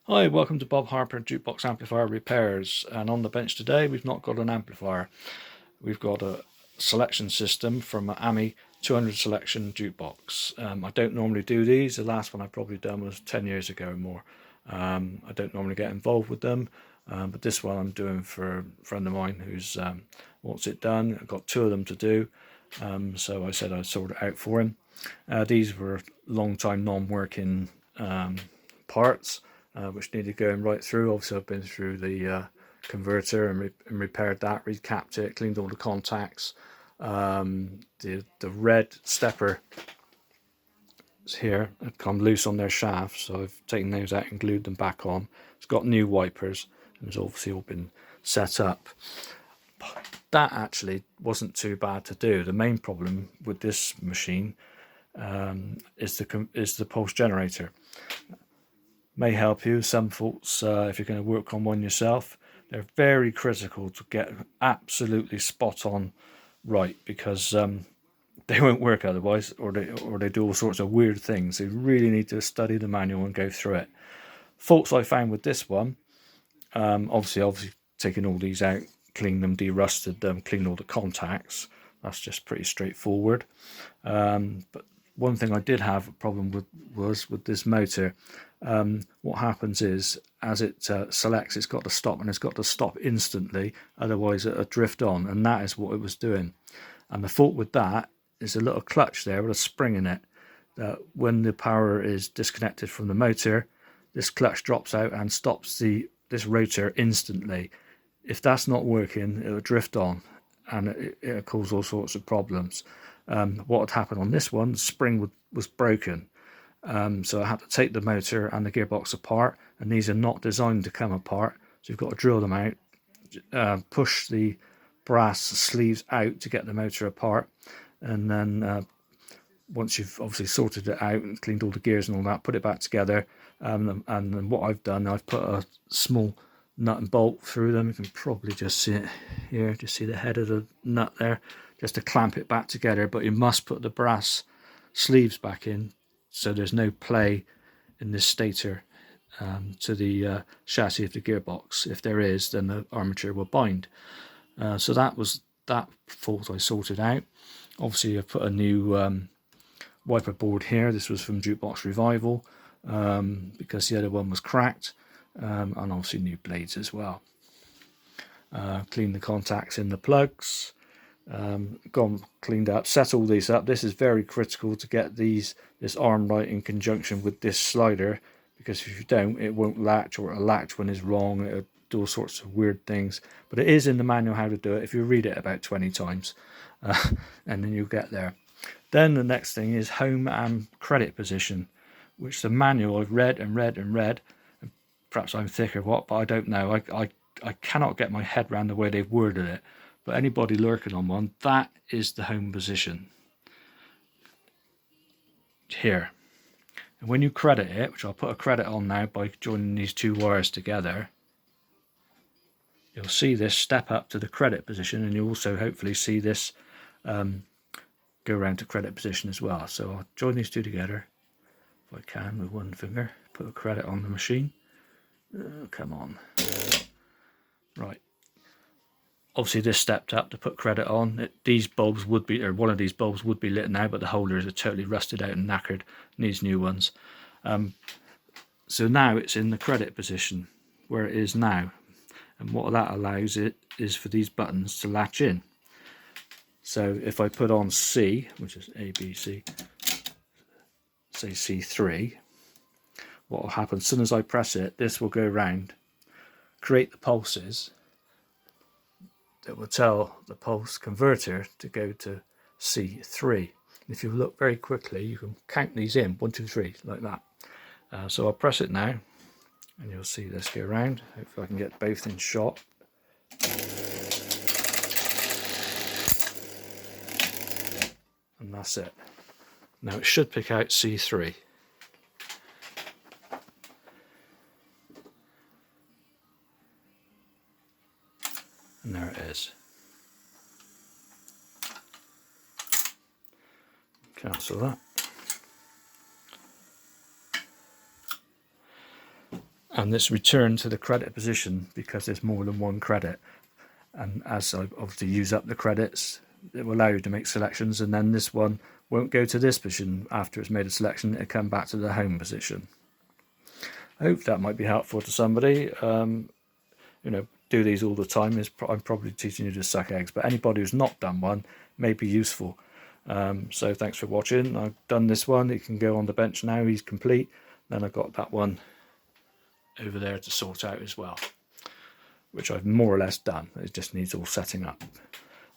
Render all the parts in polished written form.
Hi, welcome to Bob Harper Jukebox Amplifier Repairs. And on the bench today, we've not got an amplifier. We've got a selection system from an AMI 200 selection jukebox. I don't normally do these. The last one I've probably done was 10 years ago or more. I don't normally get involved with them, but this one I'm doing for a friend of mine who's wants it done. I've got two of them to do, so I said I'd sort it out for him. These were long time non-working parts, which needed going right through. Obviously I've been through the converter and repaired that, recapped it, cleaned all the contacts. The red stepper here had come loose on their shaft, so I've taken those out and glued them back on. It's got new wipers and it's obviously all been set up. That actually wasn't too bad to do. The main problem with this machine is the pulse generator. May help you. Some faults, if you're going to work on one yourself, they're very critical to get absolutely spot on right, because they won't work otherwise, or they do all sorts of weird things. So you really need to study the manual and go through it. Faults I found with this one, obviously taking all these out, cleaned them, derusted them, cleaned all the contacts. That's just pretty straightforward. But one thing I did have a problem with was with this motor. What happens is, as it selects, it's got to stop, and it's got to stop instantly, otherwise it'll drift on, and that is what it was doing. And the fault with that is a little clutch there with a spring in it, that when the power is disconnected from the motor, this clutch drops out and stops this rotor instantly. If that's not working, it'll drift on, and it'll cause all sorts of problems. What had happened on this one, the spring was broken. So I had to take the motor and the gearbox apart, and these are not designed to come apart, so you've got to drill them out, push the brass sleeves out to get the motor apart, and then once you've obviously sorted it out and cleaned all the gears and all that, put it back together. And then what I've done, I've put a small nut and bolt through them. You can probably just see it here, just see the head of the nut there, just to clamp it back together. But you must put the brass sleeves back in, so there's no play in this stator to the chassis of the gearbox. If there is, then the armature will bind. So that was that fault I sorted out. Obviously I've put a new wiper board here. This was from Jukebox Revival, because the other one was cracked, and obviously new blades as well. Cleaned the contacts in the plugs, gone cleaned up, set all these up. This is very critical to get this arm right in conjunction with this slider, because if you don't, it won't latch, or it'll latch when it's wrong. It'll do all sorts of weird things, but it is in the manual how to do it if you read it about 20 times, and then you'll get there. Then the next thing is home and credit position, which the manual I've read and read and read. Perhaps I'm thick or what, but I don't know. I cannot get my head around the way they've worded it. But anybody lurking on one, that is the home position here. And when you credit it, which I'll put a credit on now by joining these two wires together, you'll see this step up to the credit position, and you also hopefully see this go around to credit position as well. So I'll join these two together if I can with one finger, put a credit on the machine. Come on. Right. Obviously this stepped up to put credit on. These bulbs would be, or one of these bulbs would be lit now, but the holders are totally rusted out and knackered, needs new ones. So now it's in the credit position where it is now. And what that allows it is for these buttons to latch in. So if I put on C, which is A, B, C, say C3, what will happen as soon as I press it, this will go around, create the pulses that will tell the pulse converter to go to C3. If you look very quickly, you can count these in, 1, 2, 3, like that. So I'll press it now, and you'll see this go around. Hopefully I can get both in shot. And that's it. Now it should pick out C3. And there it is. Cancel that. and this return to the credit position because there's more than one credit. And as I obviously use up the credits, it will allow you to make selections, and then this one won't go to this position after it's made a selection. It'll come back to the home position. I hope that might be helpful to somebody. Do these all the time. I'm probably teaching you to suck eggs, but anybody who's not done one may be useful. So thanks for watching. I've done this one. It can go on the bench now. He's complete. Then I've got that one over there to sort out as well, which I've more or less done. It just needs all setting up.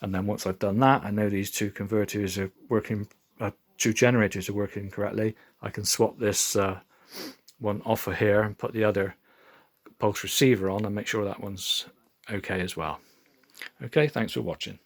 And then once I've done that, I know these two converters are working, two generators are working correctly. I can swap this one off of here and put the other pulse receiver on and make sure that one's okay as well. Okay, thanks for watching.